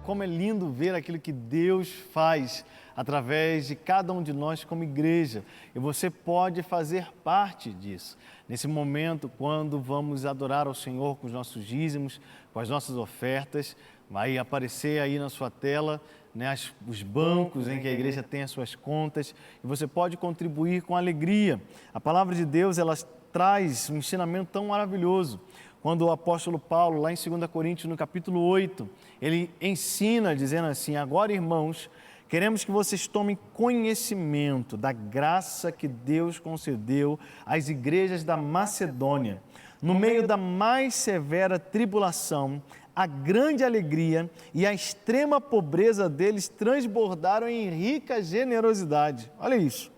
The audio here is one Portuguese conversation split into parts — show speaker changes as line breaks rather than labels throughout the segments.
como é lindo ver aquilo que Deus faz através de cada um de nós como igreja. E você pode fazer parte disso. Nesse momento, quando vamos adorar ao Senhor com os nossos dízimos, com as nossas ofertas, vai aparecer aí na sua tela, né, os bancos em que a igreja tem as suas contas, e você pode contribuir com alegria. A palavra de Deus, ela traz um ensinamento tão maravilhoso. Quando o apóstolo Paulo, lá em 2 Coríntios, no capítulo 8, ele ensina dizendo assim: agora, irmãos, queremos que vocês tomem conhecimento da graça que Deus concedeu às igrejas da Macedônia. No meio da mais severa tribulação, a grande alegria e a extrema pobreza deles transbordaram em rica generosidade. Olha isso.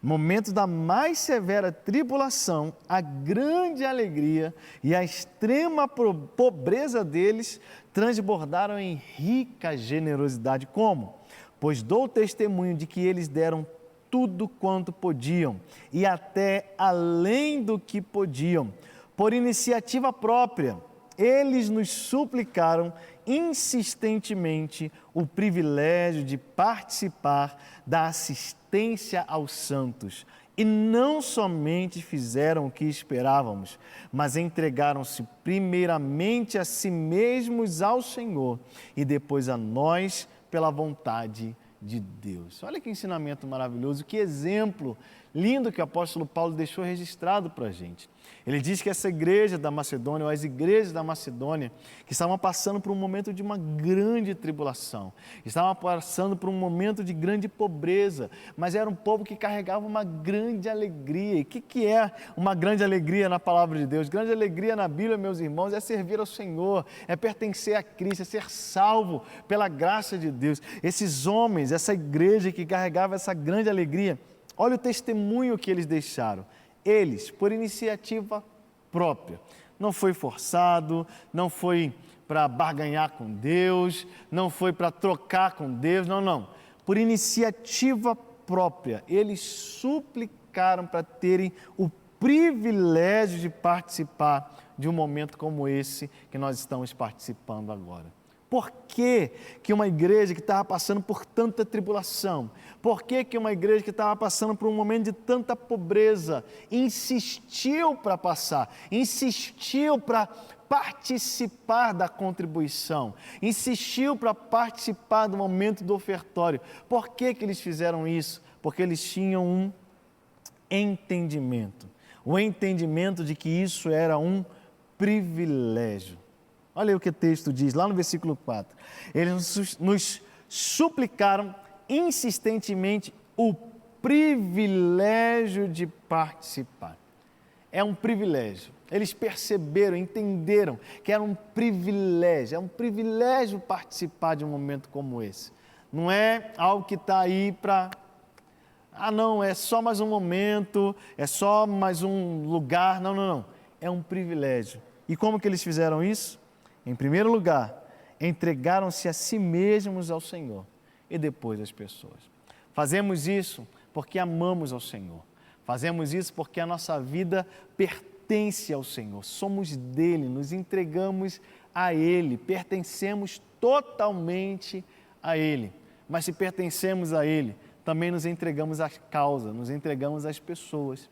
No momento da mais severa tribulação, a grande alegria e a extrema pobreza deles transbordaram em rica generosidade. Como? Pois dou testemunho de que eles deram tudo quanto podiam e até além do que podiam. Por iniciativa própria, eles nos suplicaram insistentemente o privilégio de participar da assistência aos santos. E não somente fizeram o que esperávamos, mas entregaram-se primeiramente a si mesmos ao Senhor e depois a nós pela vontade de Deus. Olha que ensinamento maravilhoso, que exemplo lindo que o apóstolo Paulo deixou registrado para a gente. Ele diz que essa igreja da Macedônia, ou as igrejas da Macedônia, que estavam passando por um momento de uma grande tribulação, estavam passando por um momento de grande pobreza, mas era um povo que carregava uma grande alegria. E o que é uma grande alegria na palavra de Deus? Grande alegria na Bíblia, meus irmãos, é servir ao Senhor, é pertencer a Cristo, é ser salvo pela graça de Deus. Esses homens, essa igreja que carregava essa grande alegria, olha o testemunho que eles deixaram. Eles, por iniciativa própria, não foi forçado, não foi para barganhar com Deus, não foi para trocar com Deus, não. Por iniciativa própria, eles suplicaram para terem o privilégio de participar de um momento como esse que nós estamos participando agora. Por que uma igreja que estava passando por tanta tribulação, por que uma igreja que estava passando por um momento de tanta pobreza, insistiu para passar, insistiu para participar da contribuição, insistiu para participar do momento do ofertório? Por que eles fizeram isso? Porque eles tinham um entendimento, o entendimento de que isso era um privilégio. Olha aí o que o texto diz, lá no versículo 4. Eles nos suplicaram insistentemente o privilégio de participar. É um privilégio. Eles perceberam, entenderam que era um privilégio. É um privilégio participar de um momento como esse. Não é algo que está aí para... não, é só mais um momento, é só mais um lugar. Não. É um privilégio. E como que eles fizeram isso? Em primeiro lugar, entregaram-se a si mesmos ao Senhor e depois às pessoas. Fazemos isso porque amamos ao Senhor. Fazemos isso porque a nossa vida pertence ao Senhor. Somos dele, nos entregamos a Ele, pertencemos totalmente a Ele. Mas se pertencemos a Ele, também nos entregamos à causa, nos entregamos às pessoas.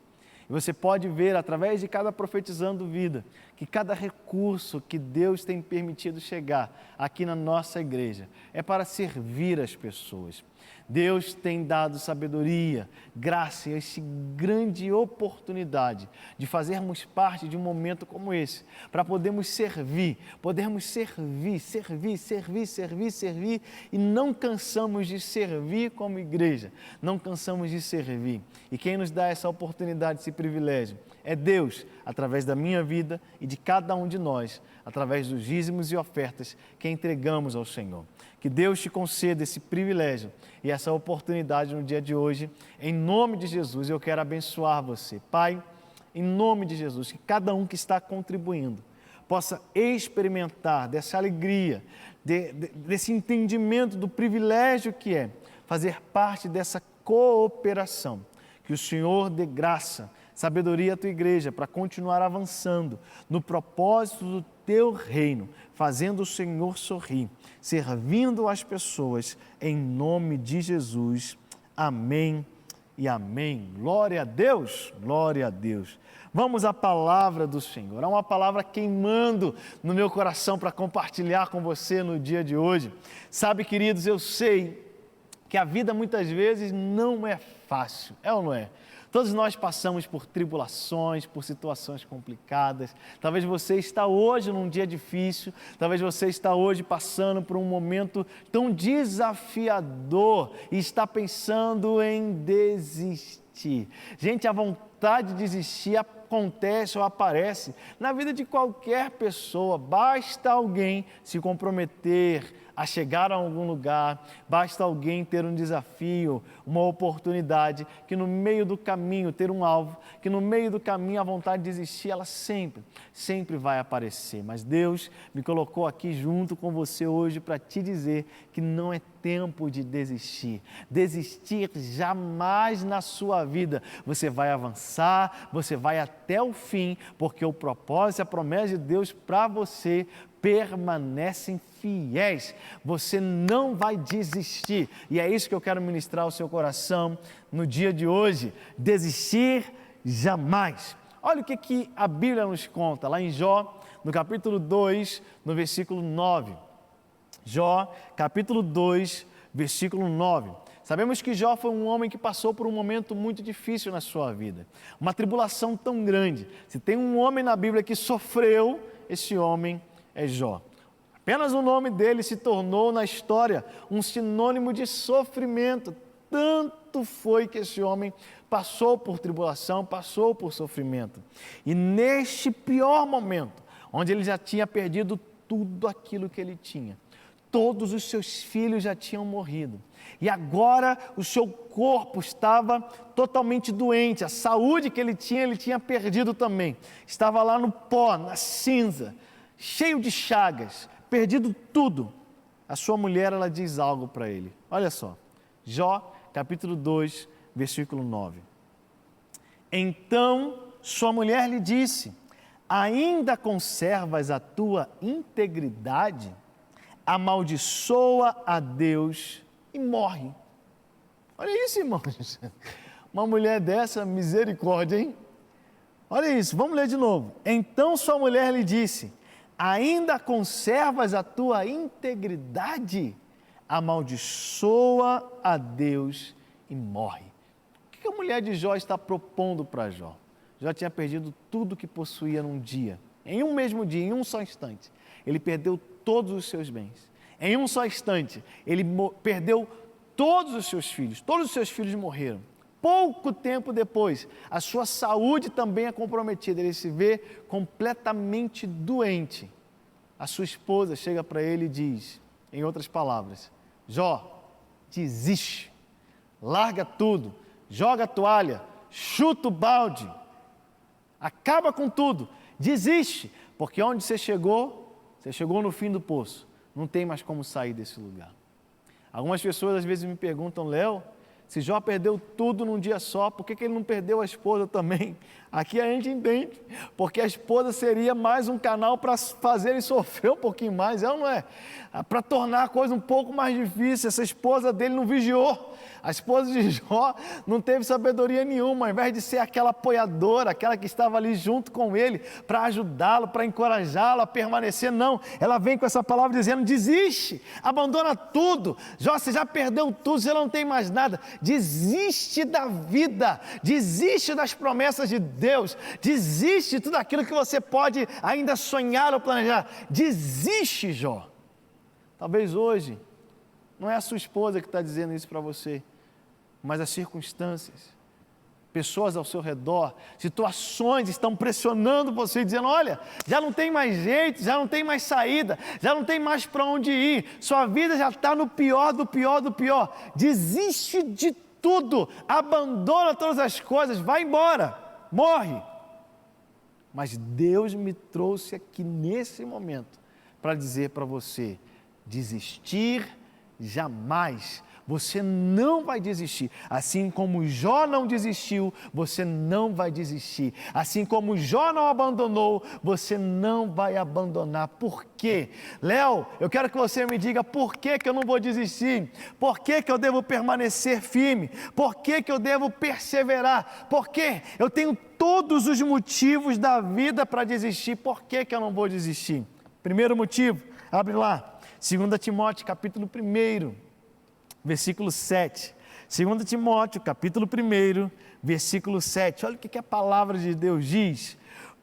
E você pode ver, através de cada Profetizando Vida, que cada recurso que Deus tem permitido chegar aqui na nossa igreja é para servir as pessoas. Deus tem dado sabedoria, graça e essa grande oportunidade de fazermos parte de um momento como esse, para podermos servir e não cansamos de servir como igreja, não cansamos de servir. E quem nos dá essa oportunidade, esse privilégio, é Deus, através da minha vida e de cada um de nós, através dos dízimos e ofertas que entregamos ao Senhor. Que Deus te conceda esse privilégio e essa oportunidade no dia de hoje. Em nome de Jesus, eu quero abençoar você. Pai, em nome de Jesus, que cada um que está contribuindo possa experimentar dessa alegria, desse entendimento do privilégio que é fazer parte dessa cooperação. Que o Senhor dê graça, sabedoria à tua igreja para continuar avançando no propósito do teu reino, fazendo o Senhor sorrir, servindo as pessoas, em nome de Jesus. Amém e amém. Glória a Deus, glória a Deus. Vamos à palavra do Senhor. Há uma palavra queimando no meu coração para compartilhar com você no dia de hoje. Sabe, queridos, eu sei que a vida muitas vezes não é fácil, é ou não é? Todos nós passamos por tribulações, por situações complicadas. Talvez você está hoje num dia difícil, talvez você está hoje passando por um momento tão desafiador e está pensando em desistir. Gente, a vontade de desistir acontece ou aparece na vida de qualquer pessoa. Basta alguém se comprometer a chegar a algum lugar, basta alguém ter um desafio, uma oportunidade, que no meio do caminho ter um alvo, que no meio do caminho a vontade de desistir, ela sempre vai aparecer. Mas Deus me colocou aqui junto com você hoje para te dizer que não é tempo de desistir. Desistir jamais na sua vida. Você vai avançar, você vai até o fim, porque o propósito e a promessa de Deus para você permanecem fiéis. Você não vai desistir. E é isso que eu quero ministrar ao seu coração no dia de hoje. Desistir jamais. Olha o que a Bíblia nos conta lá em Jó, no capítulo 2, no versículo 9. Jó, capítulo 2, versículo 9. Sabemos que Jó foi um homem que passou por um momento muito difícil na sua vida. Uma tribulação tão grande. Se tem um homem na Bíblia que sofreu, esse homem é Jó. Apenas o nome dele se tornou na história um sinônimo de sofrimento. Tanto foi que esse homem passou por tribulação, passou por sofrimento. E neste pior momento, onde ele já tinha perdido tudo aquilo que ele tinha, todos os seus filhos já tinham morrido. E agora o seu corpo estava totalmente doente, a saúde que ele tinha perdido também. Estava lá no pó, na cinza, cheio de chagas, perdido tudo. A sua mulher, ela diz algo para ele. Olha só, Jó, capítulo 2, versículo 9. Então sua mulher lhe disse: ainda conservas a tua integridade? Amaldiçoa a Deus e morre. Olha isso, irmãos. Uma mulher dessa, misericórdia, hein? Olha isso, vamos ler de novo. Então sua mulher lhe disse: ainda conservas a tua integridade? Amaldiçoa a Deus e morre. O que a mulher de Jó está propondo para Jó? Jó tinha perdido tudo que possuía num dia, em um mesmo dia, em um só instante. Ele perdeu todos os seus bens. Em um só instante, ele perdeu todos os seus filhos morreram. Pouco tempo depois, a sua saúde também é comprometida, ele se vê completamente doente. A sua esposa chega para ele e diz, em outras palavras: Jó, desiste, larga tudo, joga a toalha, chuta o balde, acaba com tudo, desiste, porque onde você chegou no fim do poço, não tem mais como sair desse lugar. Algumas pessoas às vezes me perguntam: Léo, se Jó perdeu tudo num dia só, por que ele não perdeu a esposa também? Aqui a gente entende, porque a esposa seria mais um canal para fazer ele sofrer um pouquinho mais, é ou não é? Para tornar a coisa um pouco mais difícil. Essa esposa dele não vigiou, a esposa de Jó não teve sabedoria nenhuma, ao invés de ser aquela apoiadora, aquela que estava ali junto com ele, para ajudá-lo, para encorajá-lo a permanecer, não, ela vem com essa palavra dizendo: desiste, abandona tudo, Jó, você já perdeu tudo, você não tem mais nada, desiste da vida, desiste das promessas de Deus, desiste de tudo aquilo que você pode ainda sonhar ou planejar, desiste, Jó. Talvez hoje, não é a sua esposa que está dizendo isso para você, mas as circunstâncias, pessoas ao seu redor, situações estão pressionando você, dizendo: olha, já não tem mais jeito, já não tem mais saída, já não tem mais para onde ir, sua vida já está no pior do pior do pior, desiste de tudo, abandona todas as coisas, vai embora, morre. Mas Deus me trouxe aqui nesse momento para dizer para você: desistir jamais, você não vai desistir. Assim como Jó não desistiu, você não vai desistir. Assim como Jó não abandonou, você não vai abandonar. Por quê? Léo, eu quero que você me diga por que eu não vou desistir. Por que eu devo permanecer firme? Por que eu devo perseverar? Por quê? Eu tenho todos os motivos da vida para desistir. Por que eu não vou desistir? Primeiro motivo, abre lá, 2 Timóteo capítulo 1, versículo 7. 2 Timóteo capítulo 1, versículo 7. Olha o que a palavra de Deus diz.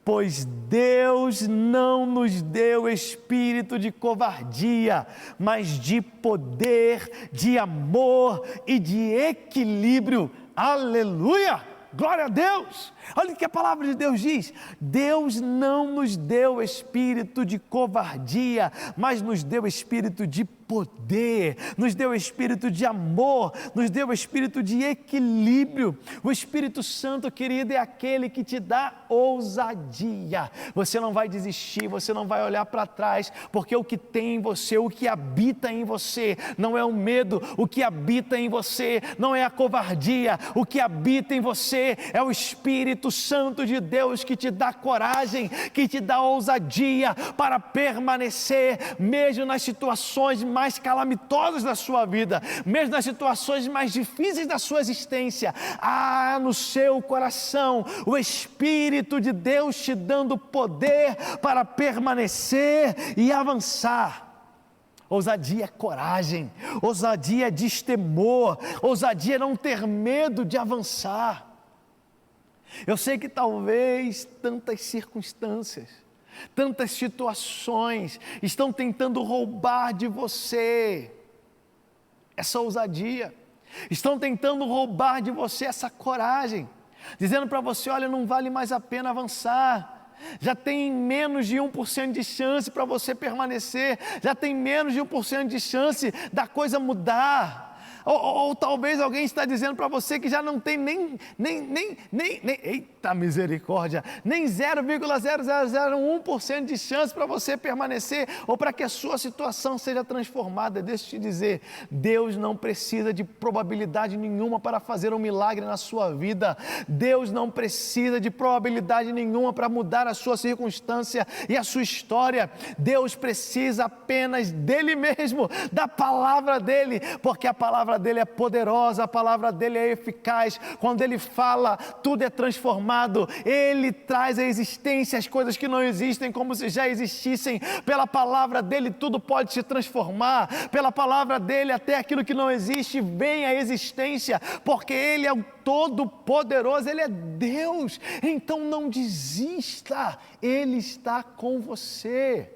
Pois Deus não nos deu espírito de covardia, mas de poder, de amor e de equilíbrio. Aleluia! Glória a Deus! Olha o que a palavra de Deus diz. Deus não nos deu espírito de covardia, mas nos deu espírito de poder, nos deu espírito de amor, nos deu espírito de equilíbrio. O Espírito Santo, querido, é aquele que te dá ousadia. Você não vai desistir, você não vai olhar para trás, porque o que tem em você, o que habita em você, não é o medo, o que habita em você não é a covardia, o que habita em você é o Espírito Santo de Deus que te dá coragem, que te dá ousadia para permanecer, mesmo nas situações mais calamitosas da sua vida, mesmo nas situações mais difíceis da sua existência. Há no seu coração o Espírito de Deus te dando poder para permanecer e avançar. Ousadia é coragem, ousadia é destemor, ousadia é não ter medo de avançar. Eu sei que talvez tantas circunstâncias, tantas situações estão tentando roubar de você essa ousadia, estão tentando roubar de você essa coragem, dizendo para você, olha, não vale mais a pena avançar, já tem menos de 1% de chance para você permanecer, já tem menos de 1% de chance da coisa mudar. Ou talvez alguém está dizendo para você que já não tem nem eita misericórdia, nem 0,0001% de chance para você permanecer ou para que a sua situação seja transformada. Deixa eu te dizer, Deus não precisa de probabilidade nenhuma para fazer um milagre na sua vida. Deus não precisa de probabilidade nenhuma para mudar a sua circunstância e a sua história. Deus precisa apenas dele mesmo, da palavra dele, porque a palavra dele é poderosa, a palavra dele é eficaz. Quando ele fala, tudo é transformado. Ele traz à existência as coisas que não existem como se já existissem. Pela palavra dele tudo pode se transformar. Pela palavra dele até aquilo que não existe vem à existência, porque ele é o Todo-Poderoso, ele é Deus. Então não desista, ele está com você.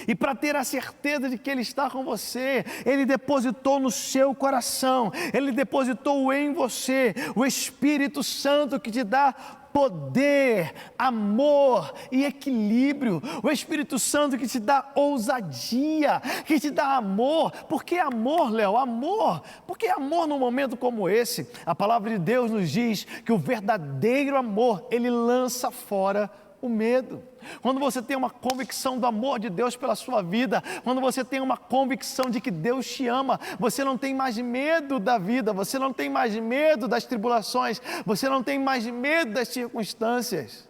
E para ter a certeza de que Ele está com você, Ele depositou no seu coração, Ele depositou em você o Espírito Santo que te dá poder, amor e equilíbrio. O Espírito Santo que te dá ousadia, que te dá amor. Por que amor, Léo? Amor. Porque amor num momento como esse, a palavra de Deus nos diz que o verdadeiro amor, ele lança fora o medo. Quando você tem uma convicção do amor de Deus pela sua vida, quando você tem uma convicção de que Deus te ama, você não tem mais medo da vida, você não tem mais medo das tribulações, você não tem mais medo das circunstâncias.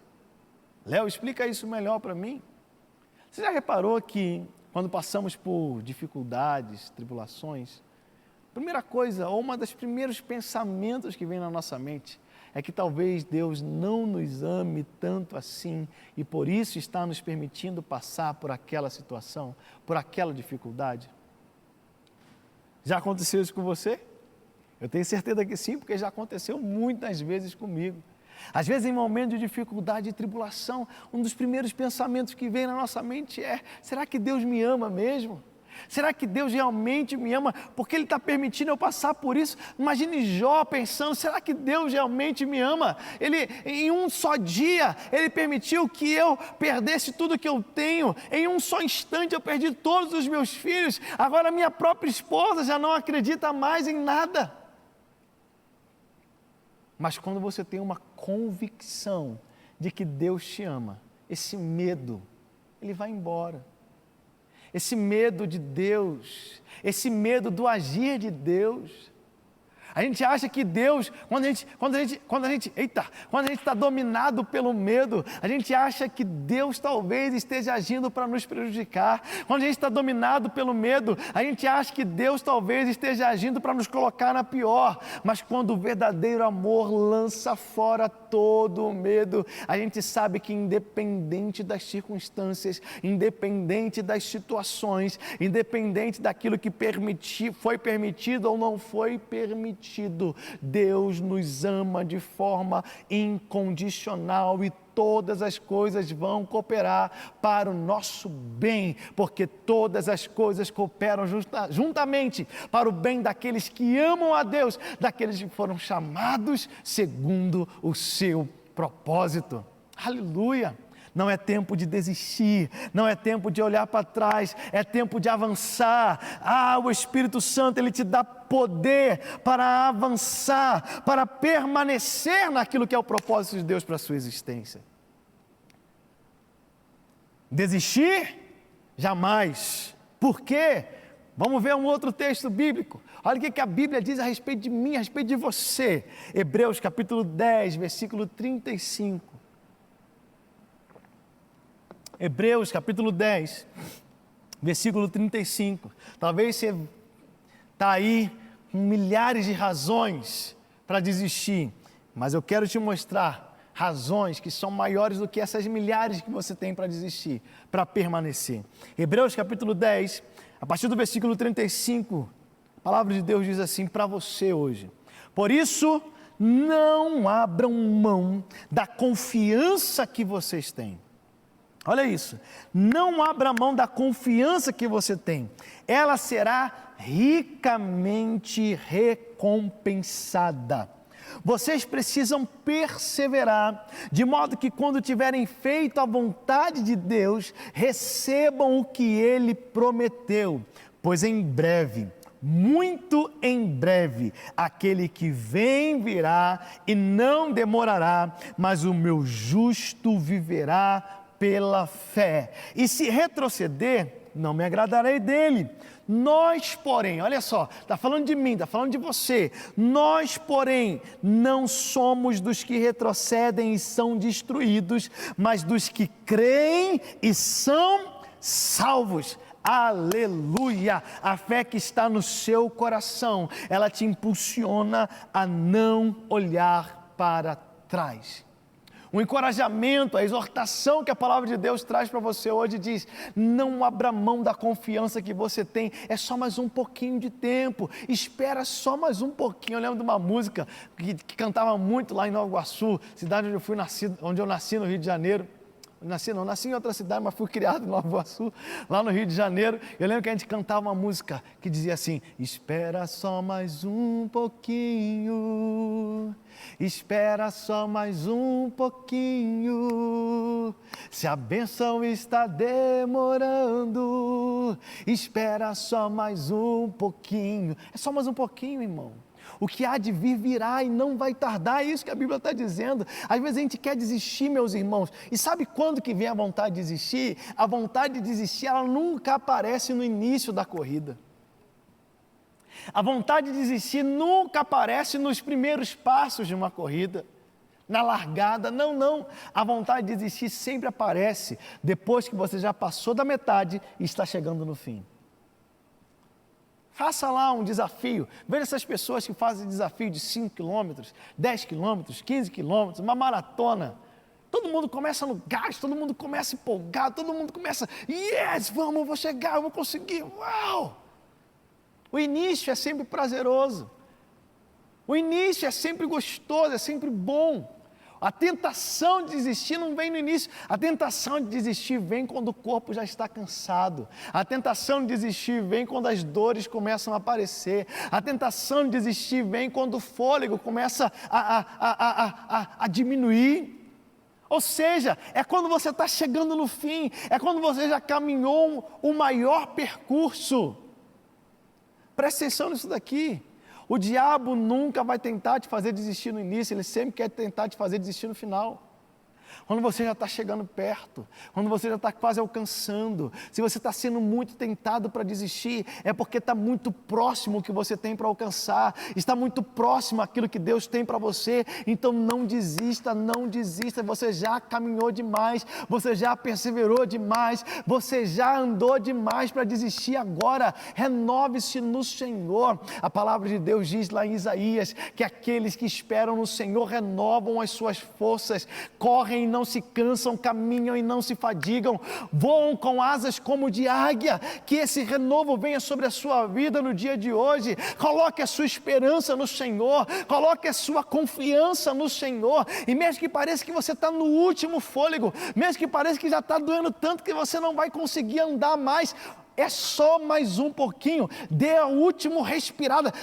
Léo, explica isso melhor para mim. Você já reparou que quando passamos por dificuldades, tribulações, primeira coisa, ou uma dos primeiros pensamentos que vem na nossa mente, é que talvez Deus não nos ame tanto assim e por isso está nos permitindo passar por aquela situação, por aquela dificuldade? Já aconteceu isso com você? Eu tenho certeza que sim, porque já aconteceu muitas vezes comigo. Às vezes, em momentos de dificuldade e tribulação, um dos primeiros pensamentos que vem na nossa mente é: será que Deus me ama mesmo? Será que Deus realmente me ama? Porque Ele está permitindo eu passar por isso? Imagine Jó pensando, será que Deus realmente me ama? Ele, em um só dia, Ele permitiu que eu perdesse tudo que eu tenho. Em um só instante eu perdi todos os meus filhos. Agora minha própria esposa já não acredita mais em nada. Mas quando você tem uma convicção de que Deus te ama, esse medo, ele vai embora. esse medo de Deus, esse medo do agir de Deus. A gente acha que Deus, quando a gente está dominado pelo medo, a gente acha que Deus talvez esteja agindo para nos prejudicar. Quando a gente está dominado pelo medo, a gente acha que Deus talvez esteja agindo para nos colocar na pior. Mas quando o verdadeiro amor lança fora todo o medo, a gente sabe que independente das circunstâncias, independente das situações, independente daquilo que foi permitido ou não foi permitido, Deus nos ama de forma incondicional e todas as coisas vão cooperar para o nosso bem, porque todas as coisas cooperam juntamente para o bem daqueles que amam a Deus, daqueles que foram chamados segundo o seu propósito. Aleluia! Não é tempo de desistir, não é tempo de olhar para trás, é tempo de avançar. O Espírito Santo, Ele te dá poder para avançar, para permanecer naquilo que é o propósito de Deus para a sua existência. Desistir? Jamais. Por quê? Vamos ver um outro texto bíblico. Olha o que a Bíblia diz a respeito de mim, a respeito de você. Hebreus capítulo 10, versículo 35. Hebreus capítulo 10, versículo 35. Talvez você está aí com milhares de razões para desistir, mas eu quero te mostrar razões que são maiores do que essas milhares que você tem para desistir, para permanecer. Hebreus capítulo 10, a partir do versículo 35, a palavra de Deus diz assim para você hoje: por isso, não abram mão da confiança que vocês têm. Olha isso, não abra mão da confiança que você tem, ela será ricamente recompensada. Vocês precisam perseverar, de modo que quando tiverem feito a vontade de Deus, recebam o que Ele prometeu, pois em breve, muito em breve, aquele que vem virá e não demorará, mas o meu justo viverá pela fé, e se retroceder, não me agradarei dele. Nós, porém, olha só, está falando de mim, está falando de você. Nós, porém, não somos dos que retrocedem e são destruídos, mas dos que creem e são salvos. Aleluia! A fé que está no seu coração, ela te impulsiona a não olhar para trás. O encorajamento, a exortação que a palavra de Deus traz para você hoje diz: não abra mão da confiança que você tem, é só mais um pouquinho de tempo, espera só mais um pouquinho. Eu lembro de uma música que cantava muito lá em Nova Iguaçu, cidade onde eu nasci no Rio de Janeiro. Nasci em outra cidade, mas fui criado em Nova Iguaçu, lá no Rio de Janeiro. Eu lembro que a gente cantava uma música que dizia assim: espera só mais um pouquinho, espera só mais um pouquinho, se a bênção está demorando, espera só mais um pouquinho. É só mais um pouquinho, irmão. O que há de vir virá e não vai tardar, é isso que a Bíblia está dizendo. Às vezes a gente quer desistir, meus irmãos, e sabe quando que vem a vontade de desistir? A vontade de desistir, ela nunca aparece no início da corrida. A vontade de desistir nunca aparece nos primeiros passos de uma corrida, na largada, não. A vontade de desistir sempre aparece depois que você já passou da metade e está chegando no fim. Faça lá um desafio, veja essas pessoas que fazem desafio de 5 quilômetros, 10 quilômetros, 15 quilômetros, uma maratona. Todo mundo começa no gás, todo mundo começa empolgado, todo mundo começa, yes, vamos, eu vou chegar, eu vou conseguir, uau! O início é sempre prazeroso, o início é sempre gostoso, é sempre bom. A tentação de desistir não vem no início, a tentação de desistir vem quando o corpo já está cansado, a tentação de desistir vem quando as dores começam a aparecer, a tentação de desistir vem quando o fôlego começa a diminuir. Ou seja, é quando você está chegando no fim, é quando você já caminhou o maior percurso. Presta atenção nisso daqui. O diabo nunca vai tentar te fazer desistir no início, ele sempre quer tentar te fazer desistir no final. quando você já está chegando perto, quando você já está quase alcançando, se você está sendo muito tentado para desistir, é porque está muito próximo o que você tem para alcançar, está muito próximo aquilo que Deus tem para você, então não desista, você já caminhou demais, você já perseverou demais, você já andou demais para desistir agora, renove-se no Senhor. A palavra de Deus diz lá em Isaías, que aqueles que esperam no Senhor renovam as suas forças, correm e não se cansam, caminham e não se fadigam, voam com asas como de águia. Que esse renovo venha sobre a sua vida no dia de hoje. Coloque a sua esperança no Senhor, coloque a sua confiança no Senhor, e mesmo que pareça que você está no último fôlego, mesmo que pareça que já está doendo tanto que você não vai conseguir andar mais, é só mais um pouquinho, dê a última respirada,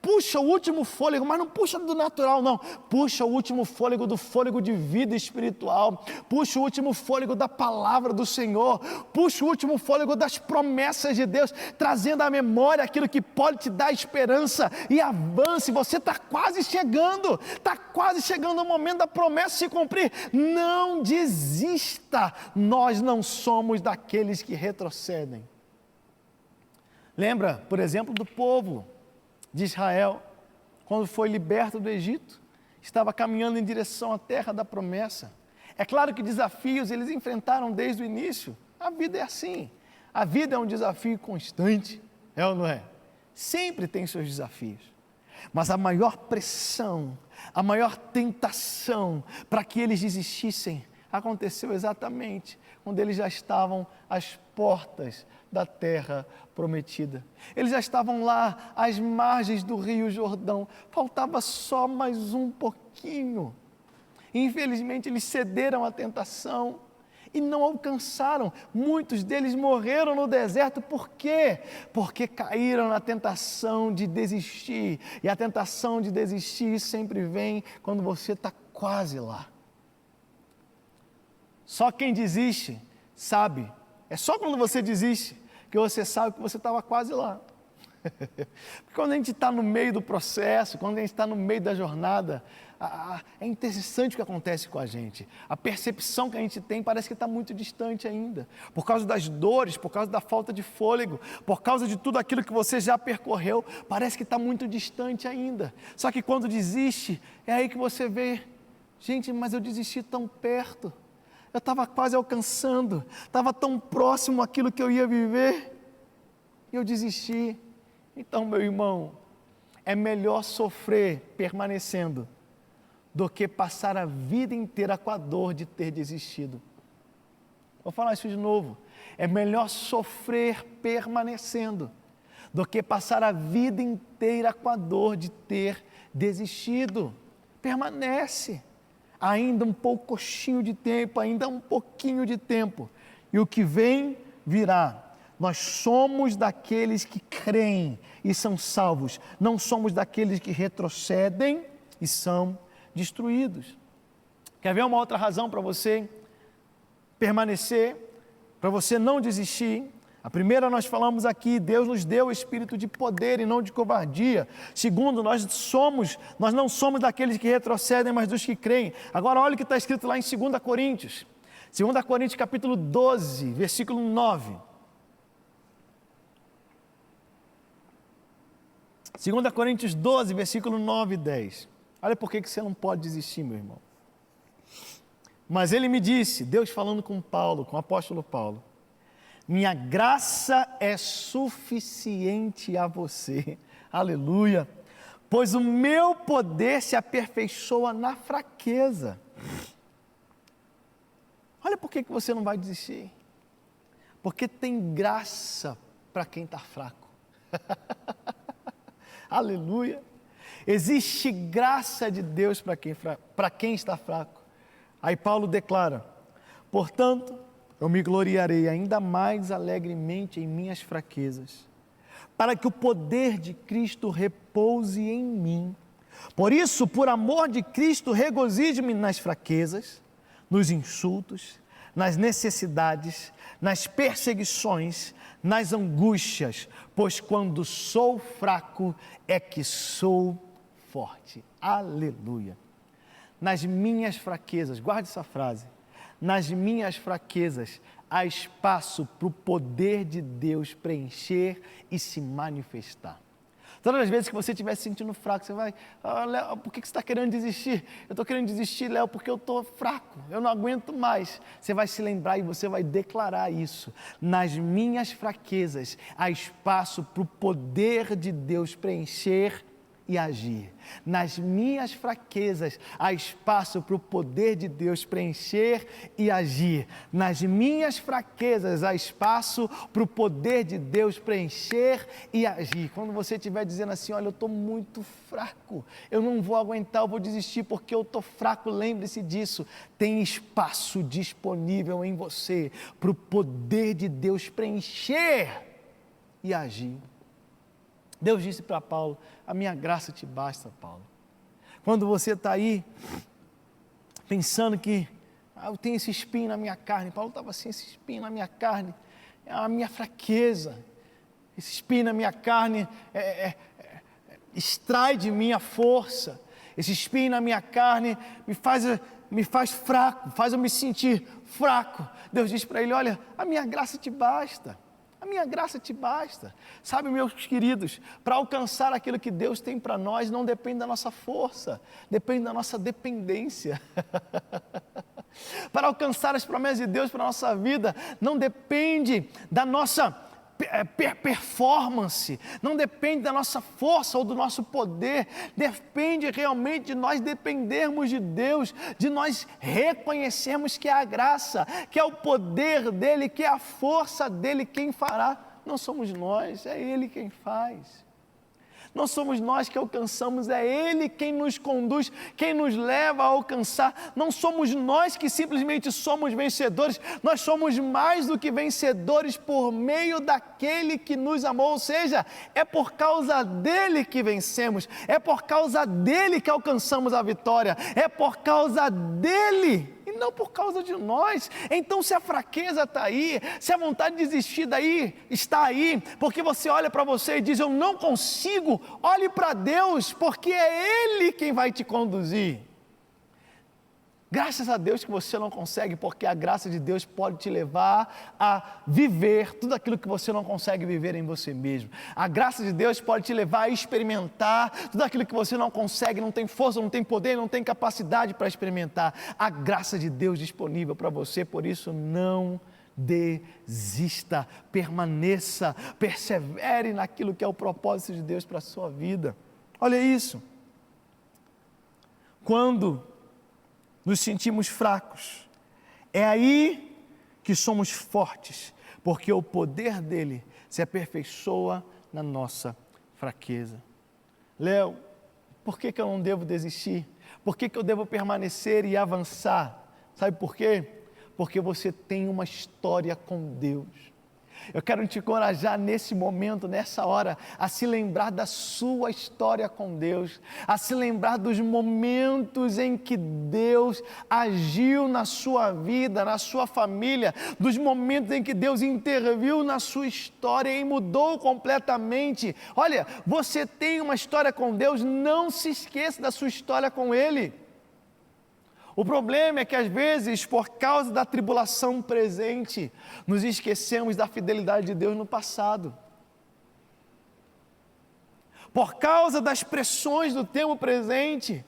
puxa o último fôlego, mas não puxa do natural não, puxa o último fôlego do fôlego de vida espiritual, puxa o último fôlego da palavra do Senhor, puxa o último fôlego das promessas de Deus, trazendo à memória aquilo que pode te dar esperança, e avance. Você está quase chegando o momento da promessa se cumprir. Não desista, nós não somos daqueles que retrocedem. Lembra, por exemplo, do povo de Israel, quando foi liberto do Egito, estava caminhando em direção à terra da promessa. É claro que desafios eles enfrentaram desde o início. A vida é assim, a vida é um desafio constante, é ou não é? Sempre tem seus desafios, mas a maior pressão, a maior tentação para que eles desistissem, aconteceu exatamente quando eles já estavam às portas da terra prometida. Eles já estavam lá às margens do Rio Jordão, faltava só mais um pouquinho. Infelizmente eles cederam à tentação e não alcançaram. Muitos deles morreram no deserto. Por quê? Porque caíram na tentação de desistir, e a tentação de desistir sempre vem quando você está quase lá. Só quem desiste sabe, é só quando você desiste que você sabe que você estava quase lá. Porque quando a gente está no meio do processo, quando a gente está no meio da jornada, é interessante o que acontece com a gente. A percepção que a gente tem parece que está muito distante ainda, por causa das dores, por causa da falta de fôlego, por causa de tudo aquilo que você já percorreu, parece que está muito distante ainda. Só que quando desiste, é aí que você vê, gente, mas eu desisti tão perto, eu estava quase alcançando, estava tão próximo àquilo que eu ia viver, e eu desisti. Então, meu irmão, é melhor sofrer permanecendo do que passar a vida inteira com a dor de ter desistido. Vou falar isso de novo. É melhor sofrer permanecendo do que passar a vida inteira com a dor de ter desistido. Permanece. Ainda um pouquinho de tempo, ainda um pouquinho de tempo. E o que vem, virá. Nós somos daqueles que creem e são salvos. Não somos daqueles que retrocedem e são destruídos. Quer ver uma outra razão para você permanecer, para você não desistir? A primeira nós falamos aqui, Deus nos deu o espírito de poder e não de covardia. Segundo, nós não somos daqueles que retrocedem, mas dos que creem. Agora olha o que está escrito lá em 2 Coríntios. 2 Coríntios capítulo 12, versículo 9. 2 Coríntios 12, versículo 9 e 10. Olha por que você não pode desistir, meu irmão. Mas ele me disse, Deus falando com Paulo, com o apóstolo Paulo, minha graça é suficiente a você, aleluia, pois o meu poder se aperfeiçoa na fraqueza. Olha por que você não vai desistir, porque tem graça para quem está fraco, aleluia, existe graça de Deus para quem está fraco. Aí Paulo declara, portanto, eu me gloriarei ainda mais alegremente em minhas fraquezas, para que o poder de Cristo repouse em mim. Por isso, por amor de Cristo, regozijo-me nas fraquezas, nos insultos, nas necessidades, nas perseguições, nas angústias, pois quando sou fraco é que sou forte. Aleluia. nas minhas fraquezas, guarde essa frase, nas minhas fraquezas há espaço para o poder de Deus preencher e se manifestar. Todas as vezes que você estiver se sentindo fraco, você vai, Léo, por que você está querendo desistir? Eu estou querendo desistir, Léo, porque eu estou fraco, eu não aguento mais. Você vai se lembrar e você vai declarar isso. Nas minhas fraquezas há espaço para o poder de Deus preencher e agir. Nas minhas fraquezas há espaço para o poder de Deus preencher e agir. Nas minhas fraquezas há espaço para o poder de Deus preencher e agir. Quando você estiver dizendo assim, olha, eu estou muito fraco, eu não vou aguentar, eu vou desistir porque eu estou fraco, lembre-se disso. Tem espaço disponível em você para o poder de Deus preencher e agir. Deus disse para Paulo, a minha graça te basta, Paulo. Quando você está aí, pensando que eu tenho esse espinho na minha carne, Paulo estava assim, esse espinho na minha carne, é a minha fraqueza, esse espinho na minha carne extrai de mim a força, esse espinho na minha carne me faz fraco, faz eu me sentir fraco. Deus disse para ele, olha, a minha graça te basta. A minha graça te basta. Sabe, meus queridos, para alcançar aquilo que Deus tem para nós, não depende da nossa força, depende da nossa dependência. Para alcançar as promessas de Deus para a nossa vida, não depende da nossa performance, não depende da nossa força ou do nosso poder, depende realmente de nós dependermos de Deus, de nós reconhecermos que é a graça, que é o poder dEle, que é a força dEle quem fará. Não somos nós, é Ele quem faz. Não somos nós que alcançamos, é Ele quem nos conduz, quem nos leva a alcançar. Não somos nós que simplesmente somos vencedores, nós somos mais do que vencedores por meio daquele que nos amou, ou seja, é por causa dEle que vencemos, é por causa dEle que alcançamos a vitória, é por causa dEle e não por causa de nós. Então, se a fraqueza está aí, se a vontade de desistir daí está aí, porque você olha para você e diz, eu não consigo, olhe para Deus, porque é Ele quem vai te conduzir. Graças a Deus que você não consegue, porque a graça de Deus pode te levar a viver tudo aquilo que você não consegue viver em você mesmo. A graça de Deus pode te levar a experimentar tudo aquilo que você não consegue, não tem força, não tem poder, não tem capacidade para experimentar. A graça de Deus disponível para você, por isso não desista, permaneça, persevere naquilo que é o propósito de Deus para a sua vida. Olha isso. Quando nos sentimos fracos, é aí que somos fortes, porque o poder dele se aperfeiçoa na nossa fraqueza. Léo, por que eu não devo desistir? Por que eu devo permanecer e avançar? Sabe por quê? Porque você tem uma história com Deus. Eu quero te encorajar nesse momento, nessa hora, a se lembrar da sua história com Deus, a se lembrar dos momentos em que Deus agiu na sua vida, na sua família, dos momentos em que Deus interviu na sua história e mudou completamente. Olha, você tem uma história com Deus, não se esqueça da sua história com Ele. O problema é que às vezes, por causa da tribulação presente, nos esquecemos da fidelidade de Deus no passado. Por causa das pressões do tempo presente,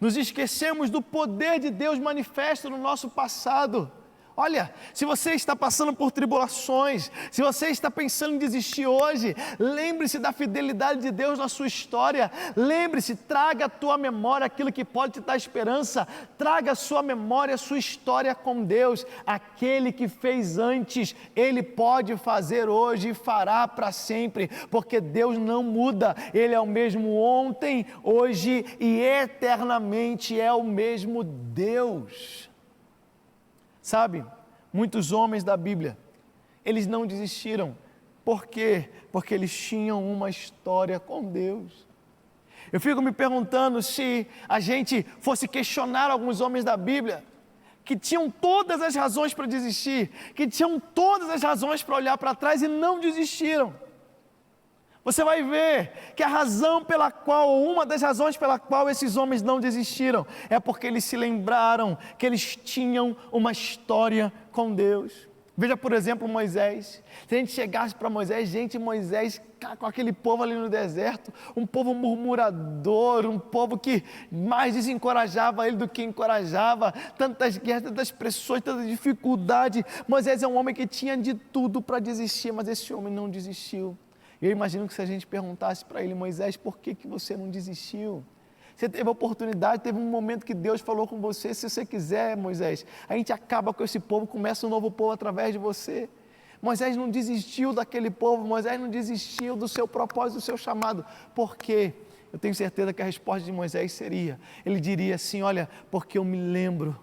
nos esquecemos do poder de Deus manifesto no nosso passado. Olha, se você está passando por tribulações, se você está pensando em desistir hoje, lembre-se da fidelidade de Deus na sua história, lembre-se, traga à tua memória aquilo que pode te dar esperança, traga à sua memória a sua história com Deus, aquele que fez antes, Ele pode fazer hoje e fará para sempre, porque Deus não muda, Ele é o mesmo ontem, hoje e eternamente é o mesmo Deus. Sabe, muitos homens da Bíblia, eles não desistiram. Por quê? Porque eles tinham uma história com Deus. Eu fico me perguntando se a gente fosse questionar alguns homens da Bíblia, que tinham todas as razões para desistir, que tinham todas as razões para olhar para trás e não desistiram. Você vai ver que a razão pela qual, ou uma das razões pela qual esses homens não desistiram, é porque eles se lembraram que eles tinham uma história com Deus. Veja, por exemplo, Moisés. Se a gente chegasse para Moisés, Moisés com aquele povo ali no deserto, um povo murmurador, um povo que mais desencorajava ele do que encorajava, tantas guerras, tantas pressões, tanta dificuldade. Moisés é um homem que tinha de tudo para desistir, mas esse homem não desistiu. Eu imagino que se a gente perguntasse para ele: Moisés, por que você não desistiu? Você teve a oportunidade, teve um momento que Deus falou com você: se você quiser, Moisés, a gente acaba com esse povo, começa um novo povo através de você. Moisés não desistiu daquele povo, Moisés não desistiu do seu propósito, do seu chamado. Por quê? Eu tenho certeza que a resposta de Moisés seria, ele diria assim: olha, porque eu me lembro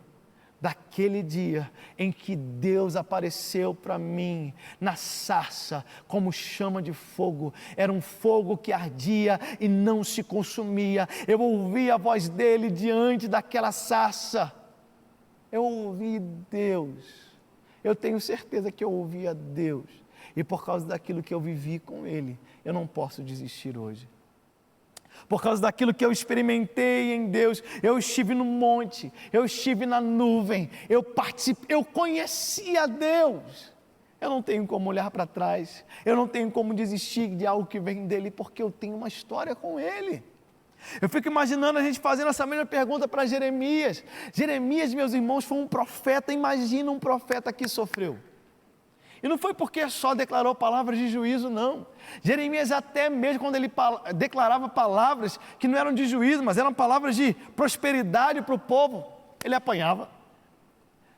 daquele dia em que Deus apareceu para mim na sarça como chama de fogo. Era um fogo que ardia e não se consumia. Eu ouvi a voz dele diante daquela sarça. Eu ouvi Deus. Eu tenho certeza que eu ouvi a Deus, e por causa daquilo que eu vivi com Ele, eu não posso desistir hoje. Por causa daquilo que eu experimentei em Deus, eu estive no monte, eu estive na nuvem, eu participei, eu conheci a Deus. Eu não tenho como olhar para trás, eu não tenho como desistir de algo que vem dEle, porque eu tenho uma história com Ele. Eu fico imaginando a gente fazendo essa mesma pergunta para Jeremias. Jeremias, meus irmãos, foi um profeta. Imagina um profeta que sofreu. E não foi porque só declarou palavras de juízo, não. Jeremias, até mesmo quando ele declarava palavras que não eram de juízo, mas eram palavras de prosperidade para o povo, ele apanhava.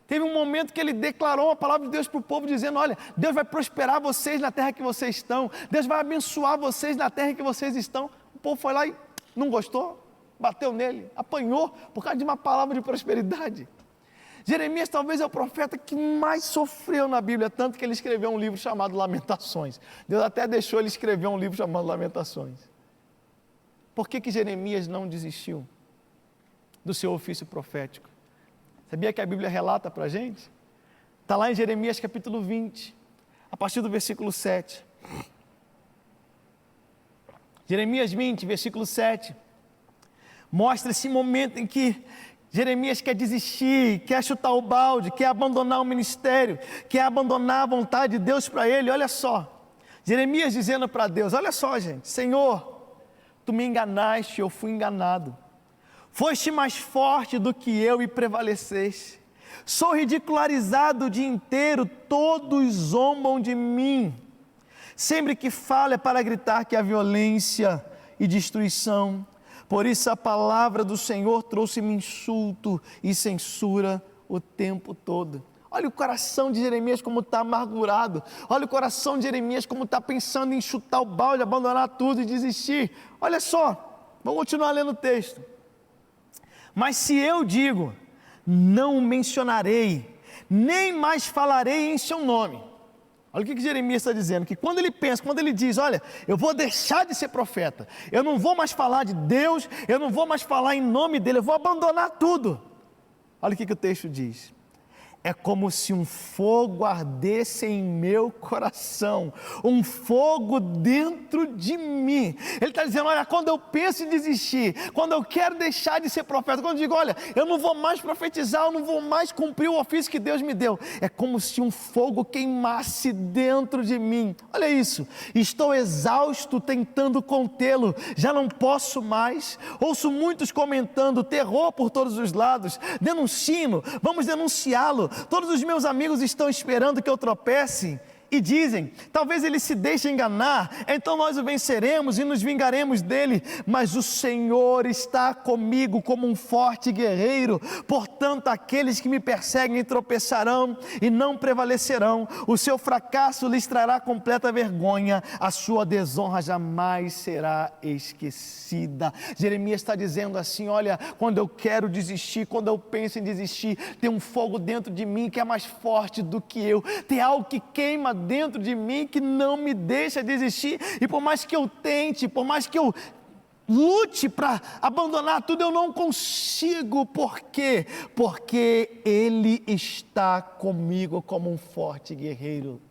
Teve um momento que ele declarou a palavra de Deus para o povo, dizendo: olha, Deus vai prosperar vocês na terra que vocês estão, Deus vai abençoar vocês na terra que vocês estão. O povo foi lá e não gostou, bateu nele, apanhou por causa de uma palavra de prosperidade. Jeremias talvez é o profeta que mais sofreu na Bíblia, tanto que ele escreveu um livro chamado Lamentações. Deus até deixou ele escrever um livro chamado Lamentações. Por que Jeremias não desistiu do seu ofício profético? Sabia que a Bíblia relata para a gente? Está lá em Jeremias capítulo 20, a partir do versículo 7. Jeremias 20, versículo 7, mostra esse momento em que Jeremias quer desistir, quer chutar o balde, quer abandonar o ministério, quer abandonar a vontade de Deus para ele. Olha só, Jeremias dizendo para Deus: olha só, gente, Senhor, Tu me enganaste, eu fui enganado, foste mais forte do que eu e prevaleceste, sou ridicularizado o dia inteiro, todos zombam de mim. Sempre que falo é para gritar que há violência e destruição. Por isso a palavra do Senhor trouxe-me insulto e censura o tempo todo. Olha o coração de Jeremias como está amargurado. Olha o coração de Jeremias como está pensando em chutar o balde, abandonar tudo e desistir. Olha só, vamos continuar lendo o texto. Mas se eu digo, não o mencionarei, nem mais falarei em seu nome. Olha o que Jeremias está dizendo, que quando ele pensa, quando ele diz: olha, eu vou deixar de ser profeta, eu não vou mais falar de Deus, eu não vou mais falar em nome dele, eu vou abandonar tudo. Olha o que o texto diz: é como se um fogo ardesse em meu coração, um fogo dentro de mim. Ele está dizendo: olha, quando eu penso em desistir, quando eu quero deixar de ser profeta, quando eu digo: olha, eu não vou mais profetizar, eu não vou mais cumprir o ofício que Deus me deu, é como se um fogo queimasse dentro de mim. Olha isso, estou exausto tentando contê-lo, já não posso mais. Ouço muitos comentando: terror por todos os lados, denuncie-no, vamos denunciá-lo. Todos os meus amigos estão esperando que eu tropece e dizem: talvez ele se deixe enganar, então nós o venceremos e nos vingaremos dele. Mas o Senhor está comigo como um forte guerreiro, portanto aqueles que me perseguem tropeçarão e não prevalecerão. O seu fracasso lhes trará completa vergonha, a sua desonra jamais será esquecida. Jeremias está dizendo assim: olha, quando eu quero desistir, quando eu penso em desistir, tem um fogo dentro de mim que é mais forte do que eu, tem algo que queima dentro de mim que não me deixa desistir, e por mais que eu tente, por mais que eu lute para abandonar tudo, eu não consigo. Por quê? Porque Ele está comigo como um forte guerreiro.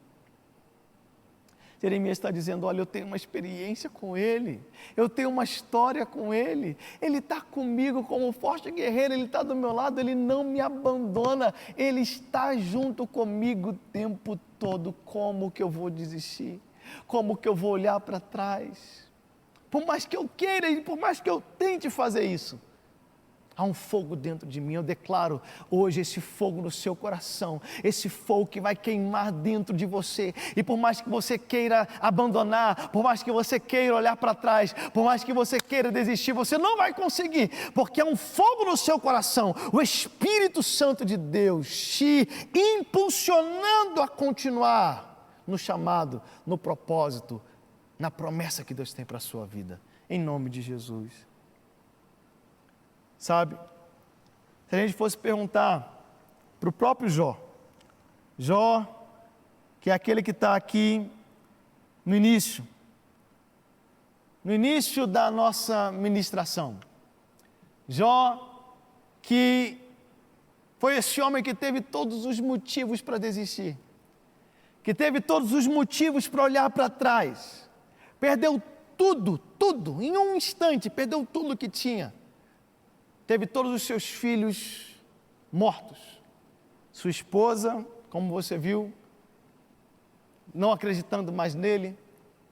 Jeremias está dizendo, olha, eu tenho uma experiência com Ele, eu tenho uma história com Ele está comigo como um forte guerreiro, Ele está do meu lado, Ele não me abandona, Ele está junto comigo o tempo todo. Como que eu vou desistir? Como que eu vou olhar para trás? Por mais que eu queira e por mais que eu tente fazer isso, há um fogo dentro de mim. Eu declaro hoje esse fogo no seu coração, esse fogo que vai queimar dentro de você, e por mais que você queira abandonar, por mais que você queira olhar para trás, por mais que você queira desistir, você não vai conseguir, porque há um fogo no seu coração, o Espírito Santo de Deus te impulsionando a continuar no chamado, no propósito, na promessa que Deus tem para a sua vida, em nome de Jesus. Sabe, se a gente fosse perguntar para o próprio Jó, que é aquele que está aqui no início da nossa ministração, Jó, que foi esse homem que teve todos os motivos para desistir, que teve todos os motivos para olhar para trás, perdeu tudo, em um instante, perdeu tudo que tinha. Teve todos os seus filhos mortos. Sua esposa, como você viu, não acreditando mais nele,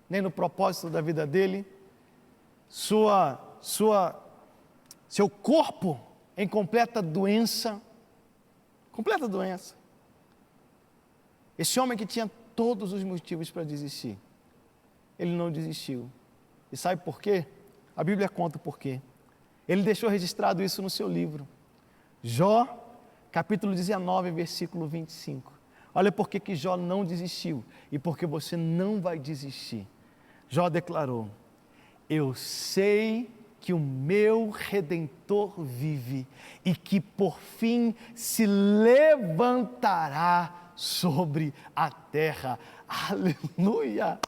nem no propósito da vida dele. Seu corpo em completa doença. Completa doença. Esse homem que tinha todos os motivos para desistir, ele não desistiu. E sabe por quê? A Bíblia conta o porquê. Ele deixou registrado isso no seu livro. Jó, capítulo 19, versículo 25. Olha por que Jó não desistiu e porque você não vai desistir. Jó declarou: eu sei que o meu Redentor vive e que por fim se levantará sobre a terra. Aleluia!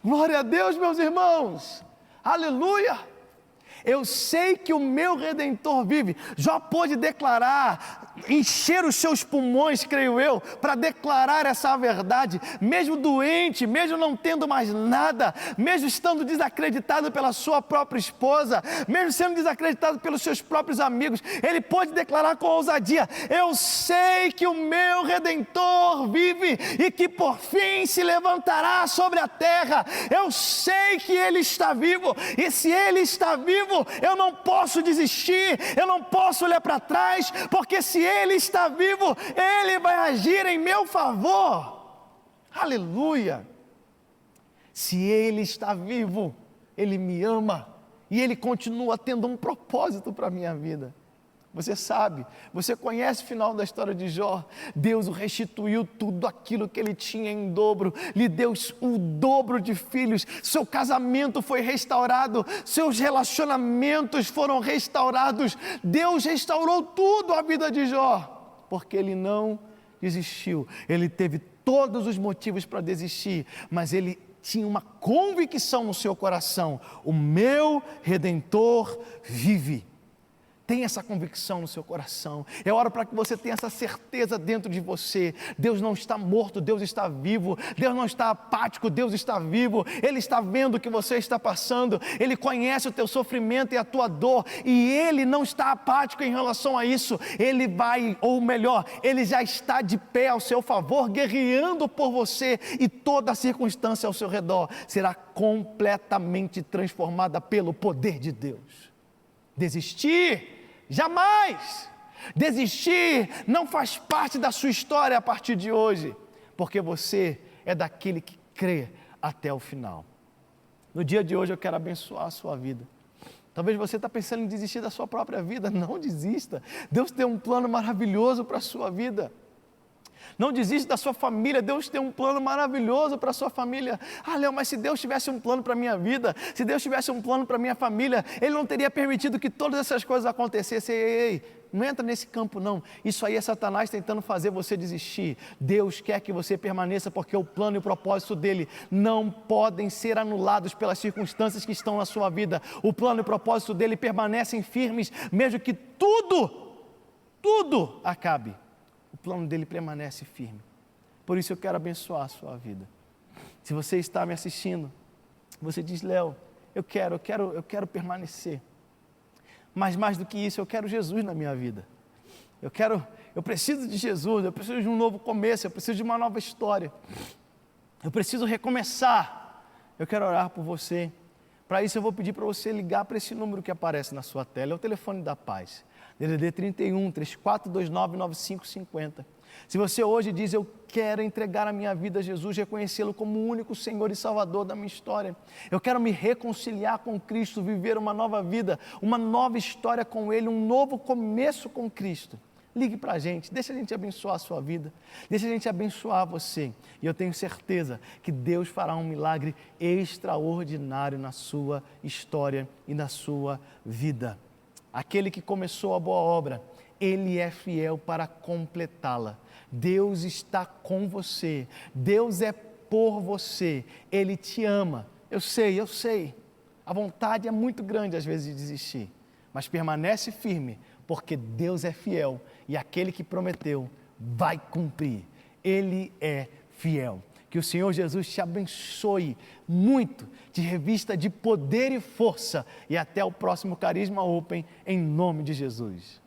Glória a Deus, meus irmãos! Aleluia! Eu sei que o meu Redentor vive. Jó pôde declarar, encher os seus pulmões, creio eu, para declarar essa verdade, mesmo doente, mesmo não tendo mais nada, mesmo estando desacreditado pela sua própria esposa, mesmo sendo desacreditado pelos seus próprios amigos, ele pôde declarar com ousadia: eu sei que o meu Redentor vive e que por fim se levantará sobre a terra. Eu sei que Ele está vivo, e se Ele está vivo, eu não posso desistir, eu não posso olhar para trás, porque se Ele está vivo, Ele vai agir em meu favor. Aleluia! Se Ele está vivo, Ele me ama, e Ele continua tendo um propósito para a minha vida. Você sabe, você conhece o final da história de Jó. Deus o restituiu tudo aquilo que ele tinha em dobro, lhe deu o dobro de filhos, seu casamento foi restaurado, seus relacionamentos foram restaurados. Deus restaurou tudo a vida de Jó, porque ele não desistiu. Ele teve todos os motivos para desistir, mas ele tinha uma convicção no seu coração: o meu Redentor vive. Tenha essa convicção no seu coração. Eu oro para que você tenha essa certeza dentro de você. Deus não está morto, Deus está vivo. Deus não está apático, Deus está vivo. Ele está vendo o que você está passando. Ele conhece o teu sofrimento e a tua dor. E Ele não está apático em relação a isso. Ele vai, ou melhor, Ele já está de pé ao seu favor, guerreando por você. E toda a circunstância ao seu redor será completamente transformada pelo poder de Deus. Desistir? Jamais! Desistir não faz parte da sua história a partir de hoje, porque você é daquele que crê até o final. No dia de hoje eu quero abençoar a sua vida. Talvez você está pensando em desistir da sua própria vida. Não desista. Deus tem um plano maravilhoso para a sua vida. Não desista da sua família. Deus tem um plano maravilhoso para a sua família. Léo, mas se Deus tivesse um plano para a minha vida, se Deus tivesse um plano para a minha família, Ele não teria permitido que todas essas coisas acontecessem. Ei, não entra nesse campo não. Isso aí é Satanás tentando fazer você desistir. Deus quer que você permaneça, porque o plano e o propósito dEle não podem ser anulados pelas circunstâncias que estão na sua vida. O plano e o propósito dEle permanecem firmes, mesmo que tudo acabe. O plano dele permanece firme. Por isso eu quero abençoar a sua vida. Se você está me assistindo, você diz: Léo, eu quero permanecer. Mas mais do que isso, eu quero Jesus na minha vida. Eu preciso de Jesus, eu preciso de um novo começo, eu preciso de uma nova história. Eu preciso recomeçar. Eu quero orar por você. Para isso eu vou pedir para você ligar para esse número que aparece na sua tela, é o telefone da paz. DDD 31 3429 9550. Se você hoje diz: eu quero entregar a minha vida a Jesus, reconhecê-lo como o único Senhor e Salvador da minha história. Eu quero me reconciliar com Cristo, viver uma nova vida, uma nova história com Ele, um novo começo com Cristo. Ligue para a gente, deixa a gente abençoar a sua vida, deixa a gente abençoar você. E eu tenho certeza que Deus fará um milagre extraordinário na sua história e na sua vida. Aquele que começou a boa obra, Ele é fiel para completá-la. Deus está com você, Deus é por você, Ele te ama. Eu sei, a vontade é muito grande às vezes de desistir, mas permanece firme, porque Deus é fiel e aquele que prometeu vai cumprir. Ele é fiel. Que o Senhor Jesus te abençoe muito, te revista de poder e força, e até o próximo Carisma Open, em nome de Jesus.